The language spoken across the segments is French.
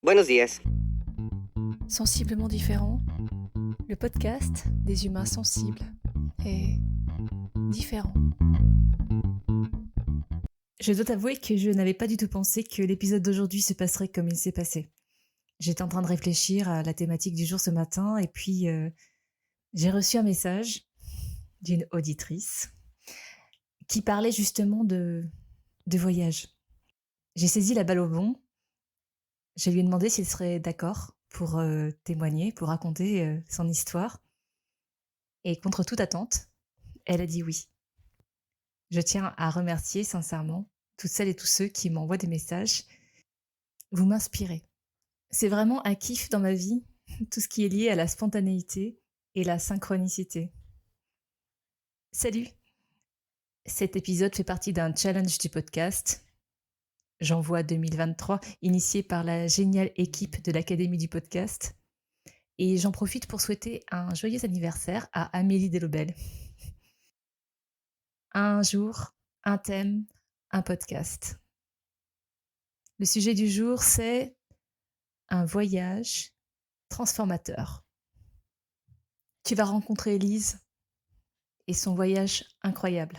Buenos días. Sensiblement différent, le podcast des humains sensibles et différents. Je dois t'avouer que je n'avais pas du tout pensé que l'épisode d'aujourd'hui se passerait comme il s'est passé. J'étais en train de réfléchir à la thématique du jour ce matin et puis j'ai reçu un message d'une auditrice qui parlait justement de voyage. J'ai saisi la balle au bon. Je lui ai demandé s'il serait d'accord pour témoigner, pour raconter son histoire. Et contre toute attente, elle a dit oui. Je tiens à remercier sincèrement toutes celles et tous ceux qui m'envoient des messages. Vous m'inspirez. C'est vraiment un kiff dans ma vie, tout ce qui est lié à la spontanéité et la synchronicité. Salut! Cet épisode fait partie d'un challenge du podcast J'envoie 2023, initié par la géniale équipe de l'Académie du podcast. Et j'en profite pour souhaiter un joyeux anniversaire à Amélie Delobel. Un jour, un thème, un podcast. Le sujet du jour, c'est un voyage transformateur. Tu vas rencontrer Elise et son voyage incroyable.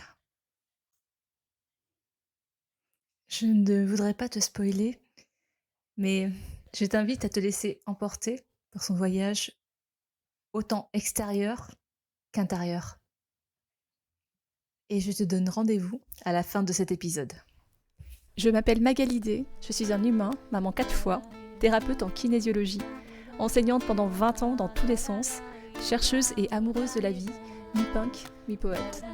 Je ne voudrais pas te spoiler, mais je t'invite à te laisser emporter par son voyage autant extérieur qu'intérieur. Et je te donne rendez-vous à la fin de cet épisode. Je m'appelle Magalidé, je suis un humain, maman 4 fois, thérapeute en kinésiologie, enseignante pendant 20 ans dans tous les sens, chercheuse et amoureuse de la vie, mi-punk, mi-poète.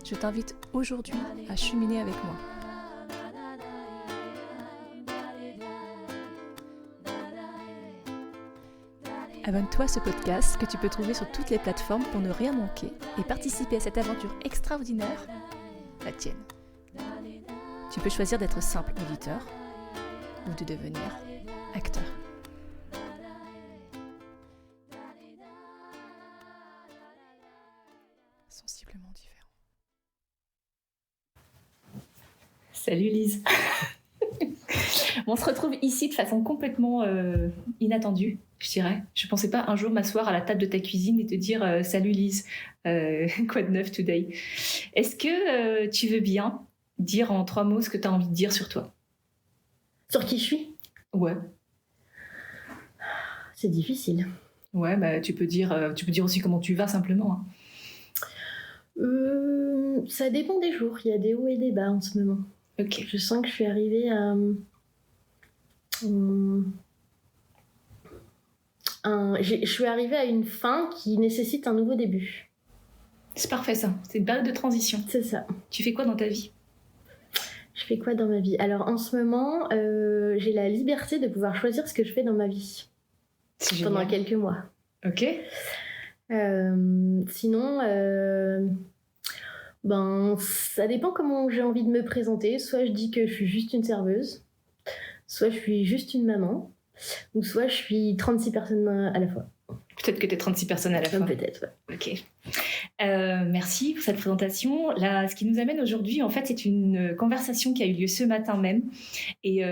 Je t'invite aujourd'hui à cheminer avec moi. Abonne-toi à ce podcast que tu peux trouver sur toutes les plateformes pour ne rien manquer et participer à cette aventure extraordinaire, la tienne. Tu peux choisir d'être simple auditeur ou de devenir acteur. Sensiblement différent. Salut Lise. On se retrouve ici de façon complètement inattendue, je dirais. Je ne pensais pas un jour m'asseoir à la table de ta cuisine et te dire salut Lise, quoi de neuf today? Est-ce que tu veux bien dire en 3 mots ce que tu as envie de dire sur toi? Sur qui je suis? Ouais. C'est difficile. Ouais, bah, tu peux dire aussi comment tu vas simplement. Hein. Ça dépend des jours. Il y a des hauts et des bas en ce moment. Ok. Je sens que je suis arrivée à je suis arrivée à une fin qui nécessite un nouveau début. C'est parfait ça. C'est une période de transition. C'est ça. Tu fais quoi dans ta vie? Je fais quoi dans ma vie? Alors en ce moment, j'ai la liberté de pouvoir choisir ce que je fais dans ma vie. C'est pendant génial. quelques mois. Ok. Sinon, ça dépend comment j'ai envie de me présenter. Soit je dis que je suis juste une serveuse, soit je suis juste une maman, ou soit je suis 36 personnes à la fois. Peut-être que tu es 36 personnes à la fois. Peut-être, ouais. Ok. Merci pour cette présentation. Là, ce qui nous amène aujourd'hui, en fait, c'est une conversation qui a eu lieu ce matin même et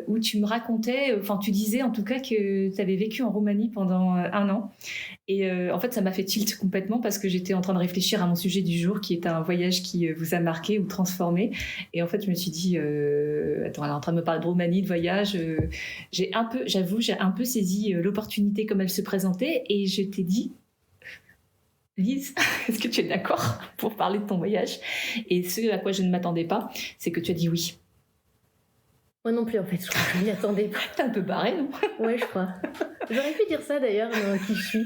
où tu me racontais, enfin, tu disais en tout cas que tu avais vécu en Roumanie pendant 1 an. Et en fait, ça m'a fait tilt complètement parce que j'étais en train de réfléchir à mon sujet du jour qui est un voyage qui vous a marqué ou transformé. Et en fait, je me suis dit, attends, elle est en train de me parler de Roumanie, de voyage. J'ai un peu saisi l'opportunité comme elle se présentait et je t'ai dit, Lise, est-ce que tu es d'accord pour parler de ton voyage? Et ce à quoi je ne m'attendais pas, c'est que tu as dit oui. Moi non plus, en fait, je crois que je m'y attendais pas. T'es un peu barré, non? Ouais, je crois. J'aurais pu dire ça d'ailleurs, dans qui je suis.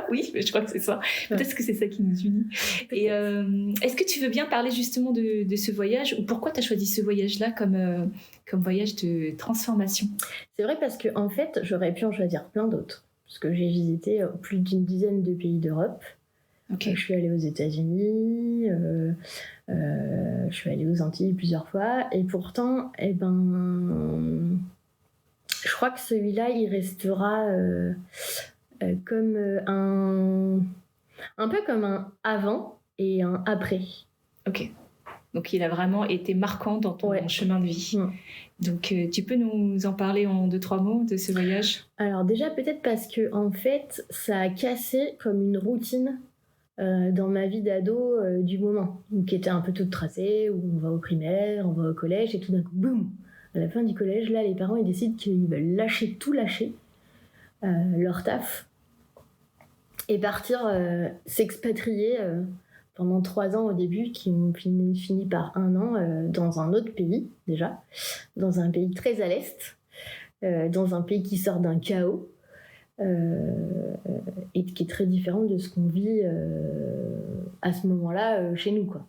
Oui, mais je crois que c'est ça. Peut-être que c'est ça qui nous unit. Et est-ce que tu veux bien parler justement de ce voyage ou pourquoi tu as choisi ce voyage-là comme voyage de transformation? C'est vrai parce que en fait, j'aurais pu en choisir plein d'autres. Parce que j'ai visité plus d'une dizaine de pays d'Europe. Okay. Je suis allée aux États-Unis, je suis allée aux Antilles plusieurs fois, et pourtant, je crois que celui-là, il restera comme un peu comme un avant et un après. Ok. Donc, il a vraiment été marquant dans ton chemin de vie. Donc, tu peux nous en parler en 2-3 mots de ce voyage? Alors déjà, peut-être parce que en fait, ça a cassé comme une routine dans ma vie d'ado du moment, qui était un peu toute tracée, où on va au primaire, on va au collège, et tout d'un coup, boum, à la fin du collège, là, les parents, ils décident qu'ils veulent lâcher, leur taf, et partir s'expatrier pendant 3 ans au début, qui ont fini par 1 an dans un autre pays, déjà, dans un pays très à l'est, dans un pays qui sort d'un chaos, et qui est très différent de ce qu'on vit à ce moment-là chez nous, quoi.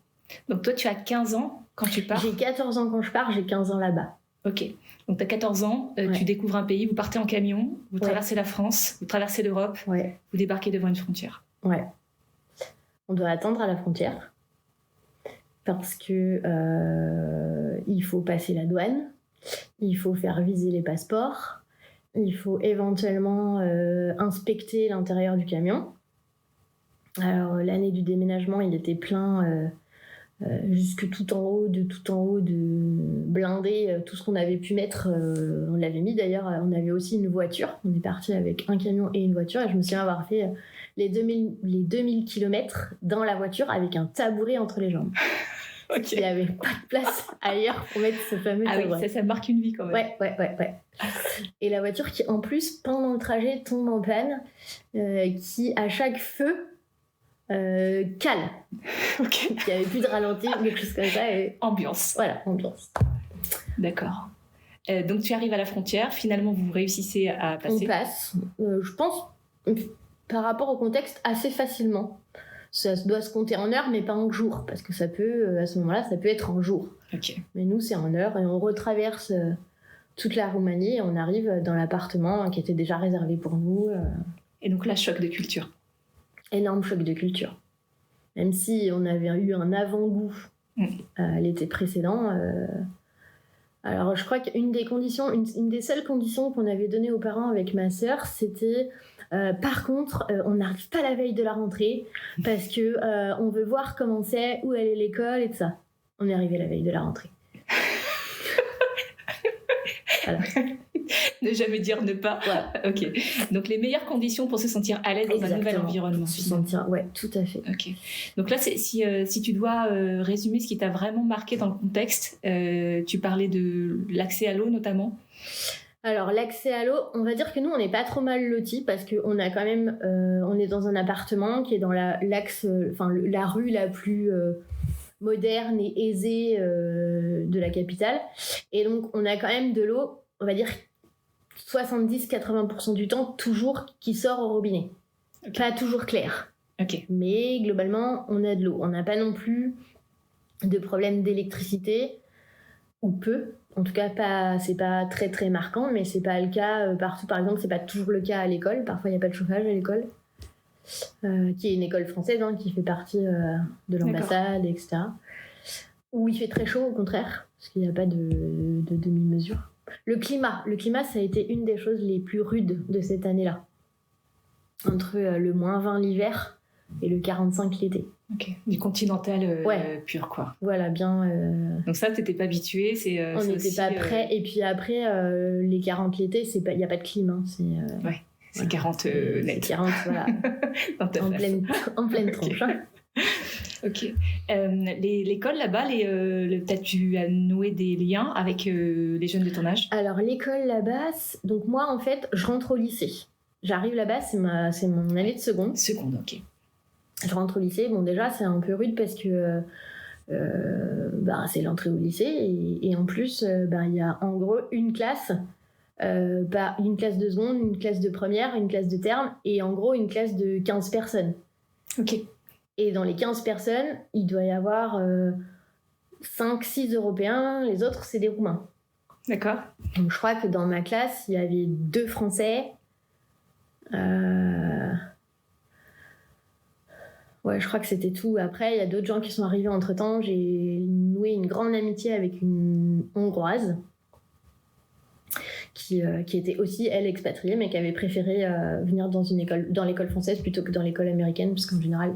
Donc toi, tu as 15 ans quand tu pars? J'ai 14 ans quand je pars, j'ai 15 ans là-bas. Ok. Donc tu as 14 ans, tu découvres un pays, vous partez en camion, vous traversez la France, vous traversez l'Europe, vous débarquez devant une frontière. Ouais. On doit attendre à la frontière parce que il faut passer la douane, il faut faire viser les passeports, il faut éventuellement inspecter l'intérieur du camion. Alors l'année du déménagement, il était plein jusque tout en haut de blinder tout ce qu'on avait pu mettre. On l'avait mis d'ailleurs, on avait aussi une voiture. On est parti avec un camion et une voiture, et je me souviens avoir fait les 2000 km dans la voiture avec un tabouret entre les jambes. Okay. Il n'y avait pas de place ailleurs pour mettre ce fameux tabouret. Oui, ça marque une vie quand même. Ouais. Et la voiture qui, en plus, pendant le trajet, tombe en panne, qui, à chaque feu, cale. Ok. Il n'y avait plus de ralenti, quelque chose comme ça. Et... Ambiance. Voilà, ambiance. D'accord. Donc tu arrives à la frontière, finalement vous réussissez à passer. On passe, je pense, par rapport au contexte, assez facilement. Ça doit se compter en heures, mais pas en jours, parce que ça peut, à ce moment-là, ça peut être en jours. Ok. Mais nous, c'est en heures, et on retraverse toute la Roumanie, et on arrive dans l'appartement qui était déjà réservé pour nous. Et donc là, choc de culture. Énorme choc de culture. Même si on avait eu un avant-goût l'été précédent. Alors, je crois qu'une des conditions, une des seules conditions qu'on avait données aux parents avec ma sœur, c'était par contre, on n'arrive pas la veille de la rentrée parce que on veut voir comment c'est, où elle est l'école et tout ça. On est arrivé la veille de la rentrée. Voilà. Ne jamais dire ne pas. Voilà. Ok. Donc les meilleures conditions pour se sentir à l'aise dans un nouvel environnement. Se sentir, ouais, tout à fait. Ok. Donc là, si tu dois résumer ce qui t'a vraiment marqué dans le contexte, tu parlais de l'accès à l'eau notamment. Alors l'accès à l'eau, on va dire que nous on n'est pas trop mal lotis parce que on a quand même, on est dans un appartement qui est dans la rue la plus moderne et aisée de la capitale, et donc on a quand même de l'eau, on va dire 70-80% du temps toujours qui sort au robinet. Okay. Pas toujours clair. Okay. Mais globalement on a de l'eau. On n'a pas non plus de problème d'électricité, ou peu. En tout cas, c'est pas très très marquant, mais c'est pas le cas partout. Par exemple, c'est pas toujours le cas à l'école. Parfois, il n'y a pas de chauffage à l'école, qui est une école française, qui fait partie de l'ambassade, etc. Où il fait très chaud, au contraire, parce qu'il n'y a pas de demi-mesure. Le climat, ça a été une des choses les plus rudes de cette année-là. Entre le -20 l'hiver et le 45 l'été. Ok, du continental pur, quoi. Voilà, bien... Donc ça, t'étais pas habitué, on n'était pas prêt, et puis après, les 40 l'été, il n'y a pas de clim, c'est... Ouais, c'est 40 net. C'est 40, voilà. en pleine tronche. Ok. L'école là-bas, peut-être tu as noué des liens avec les jeunes de ton âge? Alors, l'école là-bas, donc moi, en fait, je rentre au lycée. J'arrive là-bas, c'est mon année de seconde. Seconde, ok. Je rentre au lycée. Bon, déjà, c'est un peu rude parce que c'est l'entrée au lycée. Et en plus, il y a en gros une classe. Une classe de seconde, une classe de première, une classe de terme. Et en gros, une classe de 15 personnes. Ok. Et dans les 15 personnes, il doit y avoir 5-6 Européens. Les autres, c'est des Roumains. D'accord. Donc, je crois que dans ma classe, il y avait 2 Français. Ouais, je crois que c'était tout. Après, il y a d'autres gens qui sont arrivés entre-temps. J'ai noué une grande amitié avec une Hongroise qui était aussi, elle, expatriée, mais qui avait préféré venir dans l'école française plutôt que dans l'école américaine, parce qu'en général,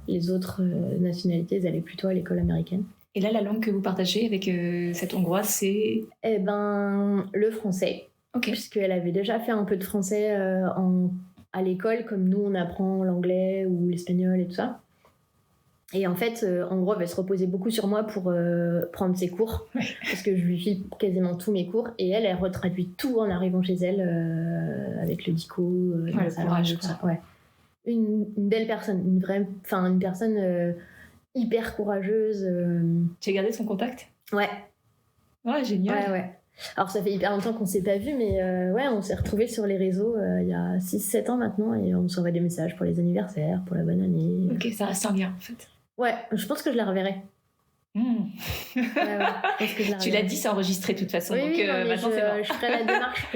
les autres nationalités, elles allaient plutôt à l'école américaine. Et là, la langue que vous partagez avec cette Hongroise, c'est... Eh ben, le français. Ok. Puisqu'elle avait déjà fait un peu de français à l'école, comme nous, on apprend l'anglais ou l'espagnol et tout ça. Et en fait, en gros, elle va se reposer beaucoup sur moi pour prendre ses cours, parce que je lui file quasiment tous mes cours, et elle retraduit tout en arrivant chez elle, avec le dico, le courage, tout ça. Ouais. Une belle personne, une personne hyper courageuse. Tu as gardé son contact? Ouais. Ouais, génial. Ouais. Alors, ça fait hyper longtemps qu'on s'est pas vu, mais ouais, on s'est retrouvés sur les réseaux il y a 6-7 ans maintenant, et on s'envoie des messages pour les anniversaires, pour la bonne année. Ok, ça reste un lien, en fait. Ouais, je pense que je la reverrai. Ouais, tu l'as dit, c'est enregistré de toute façon. Oui, donc, non, maintenant, c'est bon. je ferai la démarche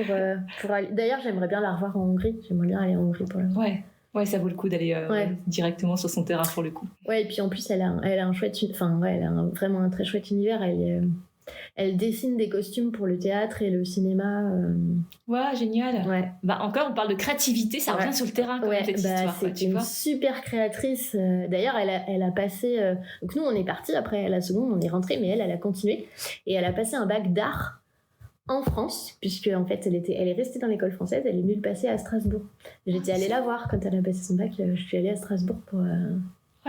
pour aller. D'ailleurs, j'aimerais bien la revoir en Hongrie. J'aimerais bien aller en Hongrie pour la voir. Ouais, ça vaut le coup d'aller directement sur son terrain pour le coup. Ouais, et puis en plus, elle a un chouette. Enfin, ouais, elle a vraiment un très chouette univers. Elle dessine des costumes pour le théâtre et le cinéma. Ouais, génial. Ouais. Bah, encore, on parle de créativité, ça revient sur le terrain quand même, cette histoire. C'est une super créatrice. D'ailleurs, elle a passé... Donc nous, on est partis après la seconde, on est rentrés, mais elle a continué. Et elle a passé un bac d'art en France, puisque en fait, elle est restée dans l'école française, elle est venue le passer à Strasbourg. J'étais allée la voir quand elle a passé son bac, je suis allée à Strasbourg pour...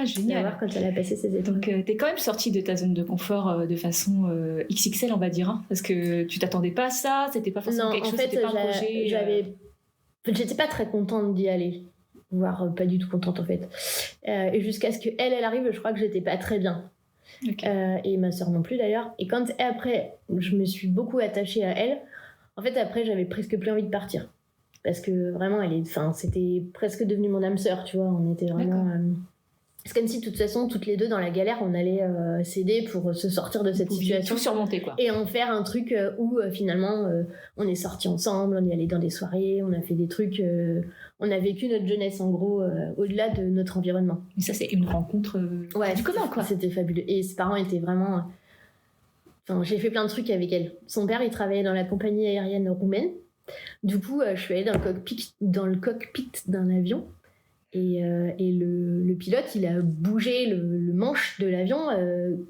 génial. La voir quand elle a passé ses études. Donc, t'es quand même sortie de ta zone de confort de façon XXL, on va dire, hein, parce que tu t'attendais pas à ça, c'était pas forcément quelque chose, c'était pas un projet. J'étais pas très contente d'y aller, voire pas du tout contente en fait. Et jusqu'à ce qu'elle arrive, je crois que j'étais pas très bien. Okay. Et ma sœur non plus d'ailleurs. Et après, je me suis beaucoup attachée à elle. En fait, après, j'avais presque plus envie de partir. Parce que vraiment, c'était presque devenu mon âme sœur, tu vois. On était vraiment... C'est comme si, de toute façon, toutes les deux, dans la galère, on allait s'aider pour se sortir de cette situation. Tout surmonter, quoi. Et en faire un truc où, finalement, on est sortis ensemble, on est allés dans des soirées, on a fait des trucs... on a vécu notre jeunesse, en gros, au-delà de notre environnement. Mais ça, c'est une rencontre du commun, quoi. C'était fabuleux. Et ses parents étaient vraiment... Enfin, j'ai fait plein de trucs avec elle. Son père, il travaillait dans la compagnie aérienne roumaine. Du coup, je suis allée dans le cockpit d'un avion. Et le pilote, il a bougé le manche de l'avion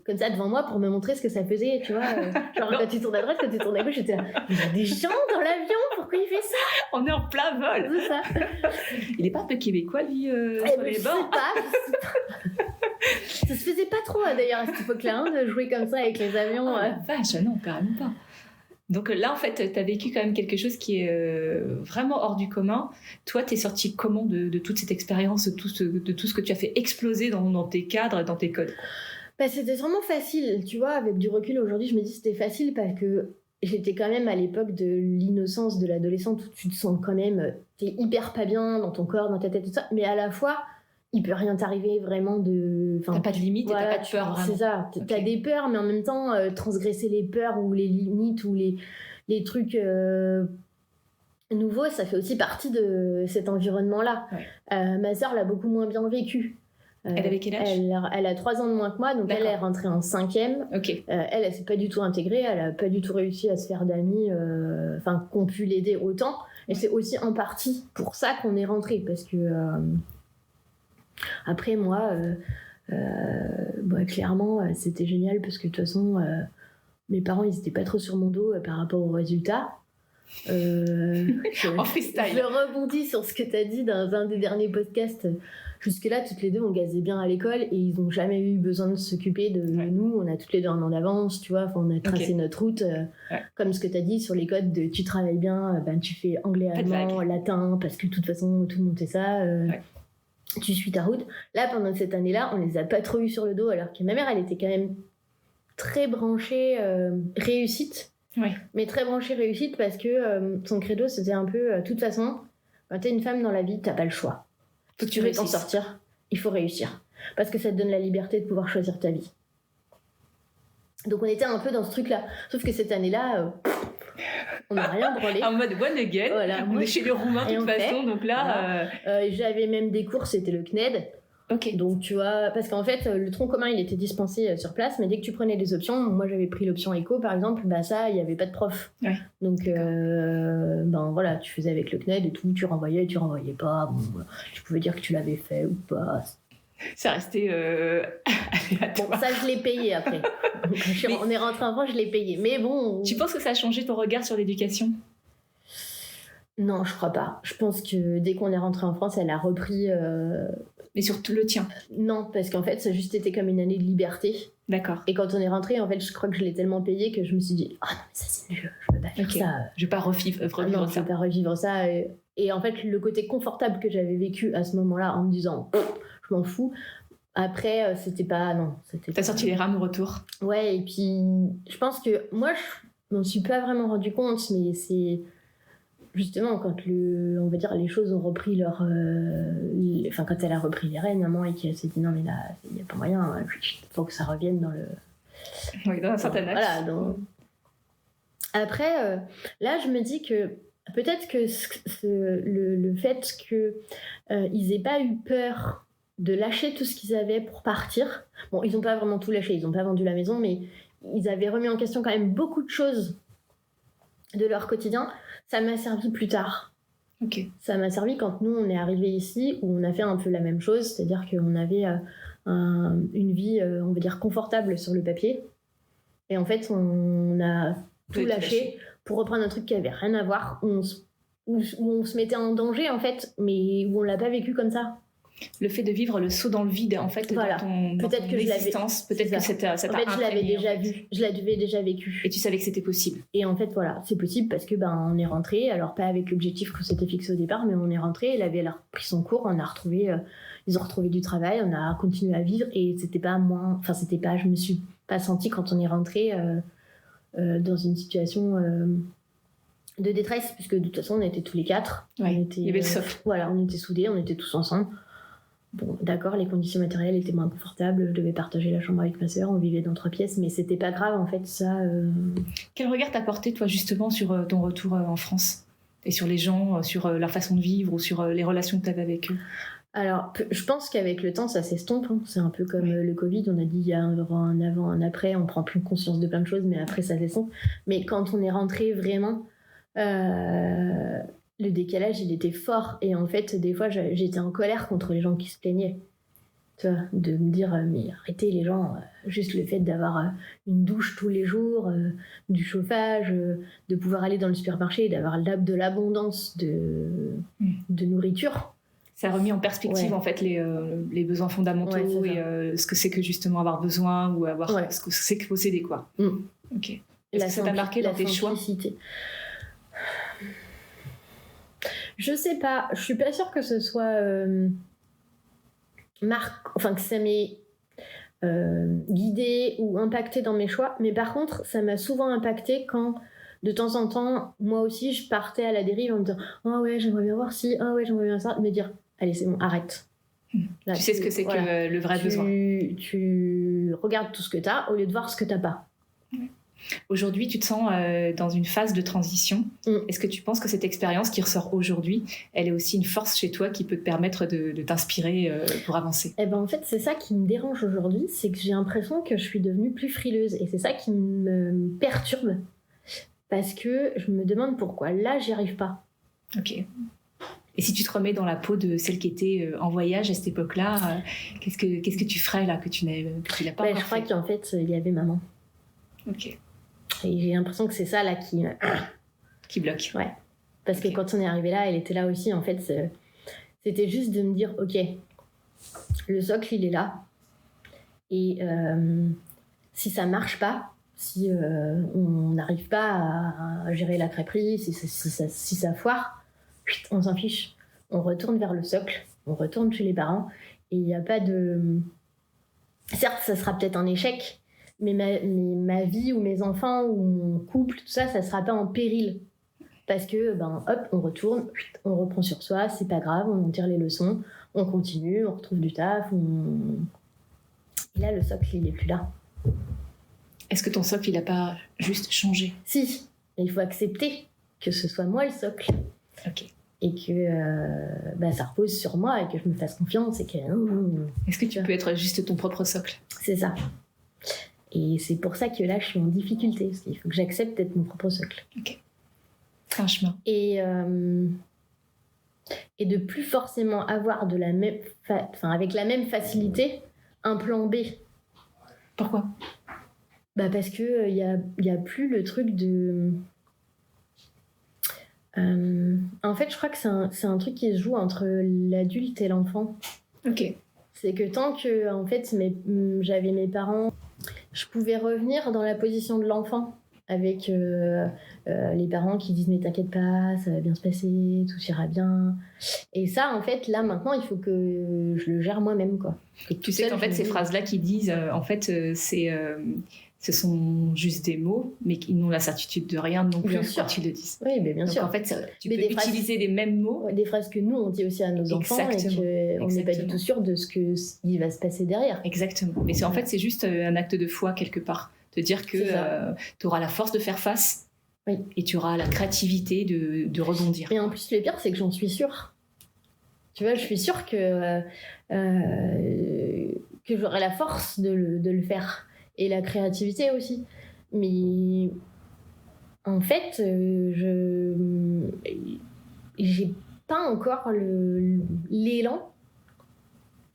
comme ça devant moi pour me montrer ce que ça faisait, tu vois. Genre quand tu tournes à droite, quand tu tournes à gauche, j'étais là, il y a des gens dans l'avion, pourquoi il fait ça? On est en plein vol. C'est ça. Il est pas un peu québécois, lui, sur les bords? Je sais pas. Ça se faisait pas trop, d'ailleurs, à cette époque-là, de jouer comme ça avec les avions. Vache, non, carrément pas. Donc là, en fait, tu as vécu quand même quelque chose qui est vraiment hors du commun. Toi, tu es sortie comment de toute cette expérience, de tout ce que tu as fait exploser dans tes cadres, dans tes codes? C'était vraiment facile, tu vois. Avec du recul, aujourd'hui, je me dis que c'était facile parce que j'étais quand même à l'époque de l'innocence de l'adolescente où tu te sens quand même... T'es hyper pas bien dans ton corps, dans ta tête, tout ça. Mais à la fois... il peut rien t'arriver vraiment de... T'as pas de limite, voilà, et t'as pas de peur, vraiment. C'est ça, t'as des peurs, mais en même temps, transgresser les peurs ou les limites ou les trucs nouveaux, ça fait aussi partie de cet environnement-là. Ouais. Ma sœur l'a beaucoup moins bien vécu. Elle avait quel âge? Elle a 3 ans de moins que moi, donc d'accord. Elle est rentrée en 5e. Okay. Elle s'est pas du tout intégrée, elle a pas du tout réussi à se faire d'amis, qu'on pu l'aider autant. Et c'est aussi en partie pour ça qu'on est rentré, parce que... Après, moi, clairement, c'était génial parce que de toute façon, mes parents, ils étaient pas trop sur mon dos par rapport aux résultats. En freestyle. Je rebondis sur ce que tu as dit dans un des derniers podcasts. Jusque-là, toutes les deux, on gazait bien à l'école et ils n'ont jamais eu besoin de s'occuper de nous. On a toutes les deux un an d'avance, tu vois. Enfin, on a tracé notre route. Comme ce que tu as dit sur les codes de tu travailles bien, tu fais anglais, allemand, latin, parce que de toute façon, tout le monde sait ça. Tu suis ta route. Là, pendant cette année-là, on les a pas trop eu sur le dos, alors que ma mère, elle était quand même très branchée réussite. Oui. Mais très branchée réussite parce que son credo, c'était un peu, de toute façon, quand t'es une femme dans la vie, t'as pas le choix. Faut que tu veux t'en sortir, il faut réussir. Parce que ça te donne la liberté de pouvoir choisir ta vie. Donc on était un peu dans ce truc-là. Sauf que cette année-là... on n'a rien branlé. En mode one again. Voilà, on est chez les Roumains de toute façon, donc là... Voilà. J'avais même des cours, c'était le CNED. Ok. Donc tu vois, parce qu'en fait, le tronc commun, il était dispensé sur place, mais dès que tu prenais des options, moi j'avais pris l'option éco par exemple, ça, il n'y avait pas de prof. Ouais. Donc voilà, tu faisais avec le CNED et tout, tu renvoyais pas, bon, tu pouvais dire que tu l'avais fait ou pas. Ça restait aléatoire. Bon, ça, je l'ai payé après. On est rentré en France, je l'ai payé. Mais bon... Tu penses que ça a changé ton regard sur l'éducation ? Non, je crois pas. Je pense que dès qu'on est rentré en France, elle a repris... Mais surtout le tien. Non, parce qu'en fait, ça a juste été comme une année de liberté. D'accord. Et quand on est rentré, en fait, je crois que je l'ai tellement payé que je me suis dit « Ah non, mais ça, c'est nul. Je peux pas faire ça. » Je vais pas revivre non, ça. Je vais pas revivre ça. Et en fait, le côté confortable que j'avais vécu à ce moment-là, en me disant « Je m'en fous », après, c'était pas... Non, c'était T'as sorti les rames au retour ? Ouais, et puis, je pense que... Moi, je m'en suis pas vraiment rendu compte, mais c'est... Justement, quand on va dire, les choses ont repris leur... Enfin, quand elle a repris les rênes, maman, et qu'elle s'est dit « Non, mais là, il n'y a pas moyen. Il faut que ça revienne dans le... » Oui, dans un certain axe. Voilà, donc... Après, là, je me dis que peut-être que le fait qu'ils aient pas eu peur de lâcher tout ce qu'ils avaient pour partir... Bon, ils n'ont pas vraiment tout lâché, ils n'ont pas vendu la maison, mais ils avaient remis en question quand même beaucoup de choses de leur quotidien. Ça m'a servi plus tard. Ok. Ça m'a servi quand nous, on est arrivés ici, où on a fait un peu la même chose, c'est-à-dire qu'on avait une vie, on va dire, confortable sur le papier. Et en fait, on a tout lâché pour reprendre un truc qui avait rien à voir, où on se mettait en danger, en fait, mais où on l'a pas vécu comme ça. Le fait de vivre le saut dans le vide, en fait, voilà. dans ton existence, peut-être que ça t'a en fait, je l'avais déjà vu, je l'avais déjà vécu. Et tu savais que c'était possible. Et en fait, voilà, c'est possible parce que on est rentré, alors pas avec l'objectif qu'on s'était fixé au départ, mais on est rentré, elle avait pris son cours, ils ont retrouvé du travail, on a continué à vivre et c'était pas moins, enfin c'était pas, je me suis pas sentie quand on est rentré dans une situation de détresse, puisque de toute façon on était tous les quatre. Ouais, il y avait le socle. Voilà, on était soudés, on était tous ensemble. Bon, d'accord, les conditions matérielles étaient moins confortables, je devais partager la chambre avec ma sœur, on vivait dans 3 pièces, mais c'était pas grave en fait, ça... Quel regard t'as porté toi justement sur ton retour en France ? Et sur les gens, sur leur façon de vivre ou sur les relations que t'avais avec eux ? Alors, je pense qu'avec le temps, ça s'estompe. Hein. C'est un peu comme le Covid, on a dit il y a un avant, un après, on prend plus conscience de plein de choses, mais après ça s'estompe. Mais quand on est rentré vraiment... le décalage il était fort et en fait des fois j'étais en colère contre les gens qui se plaignaient, tu vois, de me dire mais arrêtez les gens, juste le fait d'avoir une douche tous les jours, du chauffage, de pouvoir aller dans le supermarché, d'avoir de l'abondance de nourriture, ça a remis en perspective en fait les besoins fondamentaux et ce que c'est que justement avoir besoin ou avoir ce que c'est que posséder quoi. Ok. Est-ce que ça t'a marqué dans tes choix ? Je sais pas, je suis pas sûre que ce soit que ça m'ait guidée ou impacté dans mes choix, mais par contre ça m'a souvent impacté quand de temps en temps moi aussi je partais à la dérive en me disant ah ouais j'aimerais bien voir ci, ah ouais j'aimerais bien ça, me dire allez c'est bon arrête. Là, tu sais ce que c'est que le vrai besoin. Tu regardes tout ce que t'as au lieu de voir ce que t'as pas. Aujourd'hui, tu te sens dans une phase de transition. Est-ce que tu penses que cette expérience qui ressort aujourd'hui, elle est aussi une force chez toi qui peut te permettre de t'inspirer pour avancer ? Eh ben, en fait, c'est ça qui me dérange aujourd'hui, c'est que j'ai l'impression que je suis devenue plus frileuse. Et c'est ça qui me perturbe. Parce que je me demande pourquoi. Là, j'y arrive pas. Ok. Et si tu te remets dans la peau de celle qui était en voyage à cette époque-là, qu'est-ce que tu ferais là que tu n'as pas encore Je crois qu'en fait, il y avait maman. Ok. Et j'ai l'impression que c'est ça là qui bloque. Ouais. Parce que quand on est arrivé là, elle était là aussi. En fait, c'était juste de me dire, ok, le socle il est là. Et si ça marche pas, si on n'arrive pas à gérer la crêperie, si ça foire, on s'en fiche. On retourne vers le socle, on retourne chez les parents. Et il n'y a pas de... Certes, ça sera peut-être un échec. Mais ma vie ou mes enfants ou mon couple, tout ça, ça sera pas en péril. Parce que, hop, on retourne, on reprend sur soi, c'est pas grave, on en tire les leçons, on continue, on retrouve du taf. Et là, le socle, il est plus là. Est-ce que ton socle, il a pas juste changé ? Si, il faut accepter que ce soit moi le socle. Ok. Et que ça repose sur moi et que je me fasse confiance et que... Est-ce que tu peux être juste ton propre socle ? C'est ça. Et c'est pour ça que là, je suis en difficulté, parce qu'il faut que j'accepte d'être mon propre socle. Ok. C'est un chemin. Et et de plus forcément avoir avec la même facilité un plan B. Pourquoi ? Parce que y a plus le truc de... en fait, je crois que c'est un truc qui se joue entre l'adulte et l'enfant. Ok. C'est que tant que en fait, j'avais mes parents, je pouvais revenir dans la position de l'enfant avec les parents qui disent mais t'inquiète pas, ça va bien se passer, tout ira bien. Et ça, en fait, là maintenant, il faut que je le gère moi-même, quoi. Tu sais qu'en fait, ces phrases-là qui disent, ce sont juste des mots, mais qui n'ont la certitude de rien non plus quand ils le disent. Oui, mais bien Donc, sûr. en fait, tu peux utiliser les mêmes mots. Des phrases que nous, on dit aussi à nos enfants et qu'on n'est pas du tout sûr de ce qu'il va se passer derrière. Exactement. Mais en fait, c'est juste un acte de foi quelque part. Te dire que tu auras la force de faire face et tu auras la créativité de rebondir. Et en plus, le pire, c'est que j'en suis sûre. Tu vois, je suis sûre que j'aurai la force de le faire. Et la créativité aussi. Mais en fait, j'ai pas encore l'élan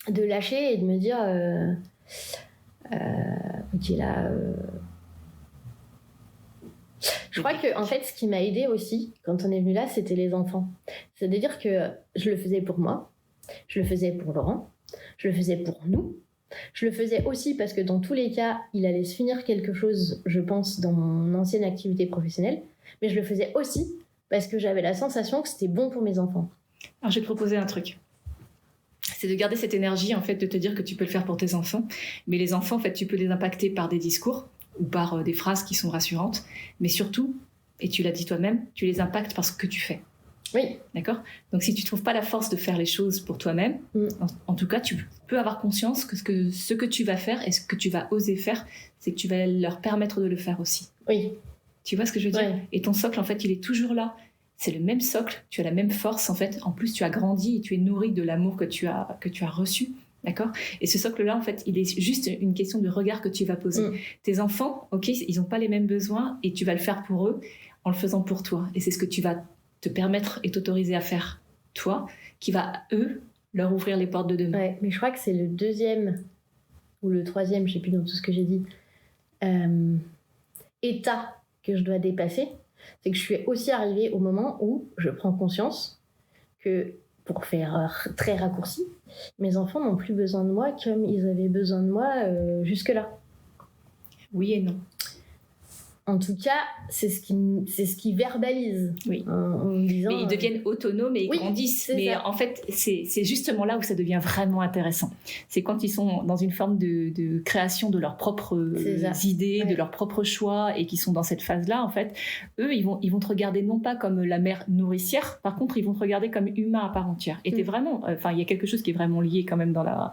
de lâcher et de me dire ok, là... Je crois que en fait, ce qui m'a aidée aussi quand on est venu là, c'était les enfants. C'est-à-dire que je le faisais pour moi, je le faisais pour Laurent, je le faisais pour nous. Je le faisais aussi parce que dans tous les cas, il allait se finir quelque chose, je pense, dans mon ancienne activité professionnelle. Mais je le faisais aussi parce que j'avais la sensation que c'était bon pour mes enfants. Alors, je vais te proposer un truc. C'est de garder cette énergie, en fait, de te dire que tu peux le faire pour tes enfants. Mais les enfants, en fait, tu peux les impacter par des discours ou par des phrases qui sont rassurantes. Mais surtout, et tu l'as dit toi-même, tu les impactes par ce que tu fais. Oui. D'accord ? Donc, si tu ne trouves pas la force de faire les choses pour toi-même, en tout cas, tu peux avoir conscience que ce que tu vas faire et ce que tu vas oser faire, c'est que tu vas leur permettre de le faire aussi. Oui. Tu vois ce que je veux dire ? Oui. Et ton socle, en fait, il est toujours là. C'est le même socle, tu as la même force, en fait. En plus, tu as grandi et tu es nourri de l'amour que tu as reçu. D'accord ? Et ce socle-là, en fait, il est juste une question de regard que tu vas poser. Tes enfants, ok, ils n'ont pas les mêmes besoins et tu vas le faire pour eux en le faisant pour toi. Et c'est ce que tu vas te permettre et t'autoriser à faire, toi, qui va, eux, leur ouvrir les portes de demain. Ouais, mais je crois que c'est le 2e ou le 3e, je sais plus dans tout ce que j'ai dit, état que je dois dépasser, c'est que je suis aussi arrivée au moment où je prends conscience que, pour faire très raccourci, mes enfants n'ont plus besoin de moi comme ils avaient besoin de moi jusque-là. Oui et non. En tout cas, c'est ce qui verbalise. Oui. En disant, mais ils deviennent autonomes et ils grandissent. Mais ça. En fait, c'est justement là où ça devient vraiment intéressant. C'est quand ils sont dans une forme de création de leurs propres idées, de leurs propres choix, et qu'ils sont dans cette phase-là, en fait, eux, ils vont te regarder non pas comme la mère nourricière, par contre, ils vont te regarder comme humain à part entière. Et t'es vraiment... Enfin, il y a quelque chose qui est vraiment lié quand même dans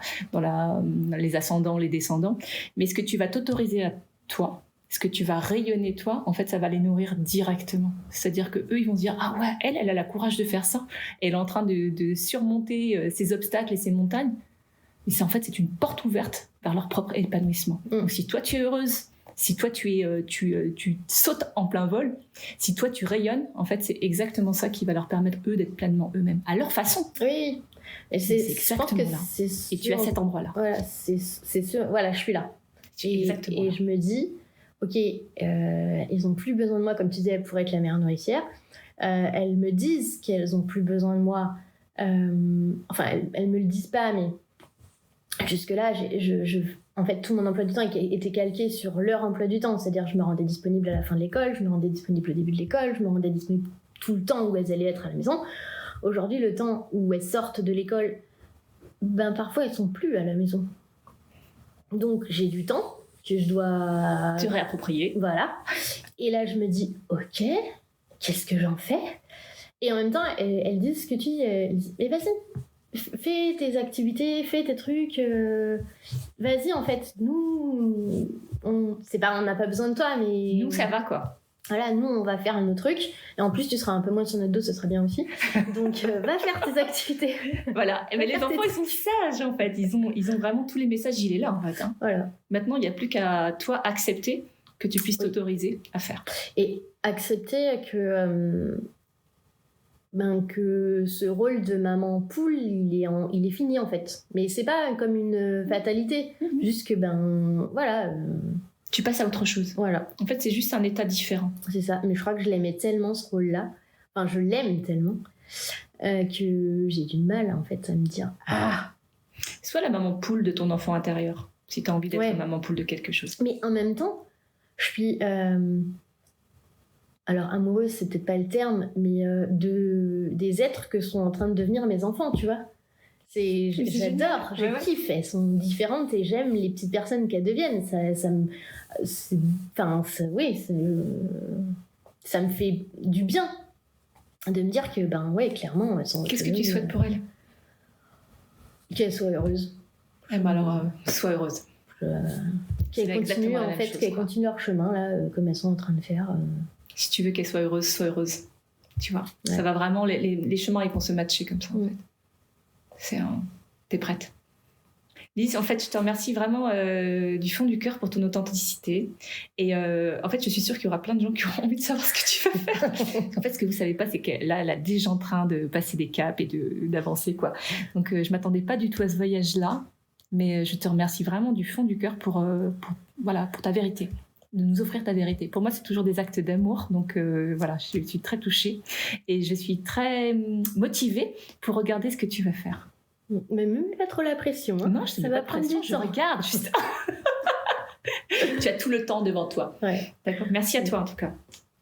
les ascendants, les descendants. Mais ce que tu vas t'autoriser à toi, ce que tu vas rayonner toi, en fait, ça va les nourrir directement. C'est-à-dire que eux, ils vont se dire, ah ouais, elle a le courage de faire ça. Elle est en train de surmonter ces obstacles et ces montagnes. Mais c'est une porte ouverte vers leur propre épanouissement. Donc, si toi, tu es heureuse, si toi, tu sautes en plein vol, si toi, tu rayonnes, en fait, c'est exactement ça qui va leur permettre, eux, d'être pleinement eux-mêmes, à leur façon. Oui. Et c'est exactement là. Et tu es à cet endroit-là. Voilà, c'est sûr. Voilà, je suis là. Et je me dis... Ok, ils n'ont plus besoin de moi, comme tu disais, pour être la mère nourricière. Elles me disent qu'elles n'ont plus besoin de moi. Enfin, elles ne me le disent pas, mais jusque-là, en fait, tout mon emploi du temps était calqué sur leur emploi du temps. C'est-à-dire, je me rendais disponible à la fin de l'école, je me rendais disponible au début de l'école, je me rendais disponible tout le temps où elles allaient être à la maison. Aujourd'hui, le temps où elles sortent de l'école, parfois, elles ne sont plus à la maison. Donc, j'ai du temps que je dois te réapproprier. Voilà. Et là, je me dis, ok, qu'est-ce que j'en fais ? Et en même temps, elles disent ce que tu dis. Elles disent, mais vas-y, fais tes activités, fais tes trucs. Vas-y, en fait, nous, on n'a pas besoin de toi, mais... Nous, ça va, quoi. Voilà, nous, on va faire nos trucs. Et en plus, tu seras un peu moins sur notre dos, ce serait bien aussi. Donc, va faire tes activités. Voilà. Mais les enfants, ils sont sages, en fait. Ils ont vraiment tous les messages, il est là, en fait. Hein. Voilà. Maintenant, il n'y a plus qu'à, toi, accepter que tu puisses t'autoriser à faire. Et accepter que... que ce rôle de maman poule, il est fini en fait. Mais c'est pas comme une fatalité, juste que voilà. Tu passes à autre chose. Voilà. En fait, c'est juste un état différent. C'est ça. Mais je crois que je l'aimais tellement ce rôle-là. Enfin, je l'aime tellement que j'ai du mal en fait à me dire Sois la maman poule de ton enfant intérieur, si tu as envie d'être la maman poule de quelque chose. Mais en même temps, je suis alors amoureuse, c'est peut-être pas le terme, mais des êtres que sont en train de devenir mes enfants, tu vois. J'adore, je kiffe. Elles sont différentes et j'aime les petites personnes qu'elles deviennent. Ça me fait du bien de me dire que clairement elles sont. Qu'est-ce que tu souhaites pour elles? Qu'elles soient heureuses. Alors sois heureuse. Qu'elles continuent leur chemin là, comme elles sont en train de faire. Si tu veux qu'elles soient heureuses, sois heureuse. Tu vois, ça va vraiment, les chemins ils vont se matcher comme ça en fait. T'es prête. Lise, en fait, je te remercie vraiment du fond du cœur pour ton authenticité. Et en fait, je suis sûre qu'il y aura plein de gens qui auront envie de savoir ce que tu vas faire. En fait, ce que vous savez pas, c'est qu'elle elle est déjà en train de passer des caps et d'avancer, quoi. Donc, je m'attendais pas du tout à ce voyage-là, mais je te remercie vraiment du fond du cœur pour ta vérité, de nous offrir ta vérité. Pour moi, c'est toujours des actes d'amour, donc voilà, je suis très touchée et je suis très motivée pour regarder ce que tu vas faire. Mais même pas trop la pression. Hein. Non, je ne mets pas de pression, je regarde juste. Tu as tout le temps devant toi. Ouais. D'accord. Merci à toi en tout cas.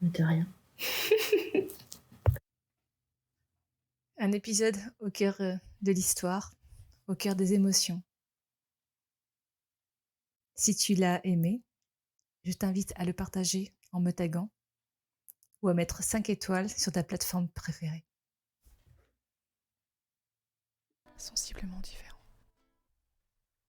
De rien. Un épisode au cœur de l'histoire, au cœur des émotions. Si tu l'as aimé, je t'invite à le partager en me taguant ou à mettre 5 étoiles sur ta plateforme préférée. Sensiblement différent.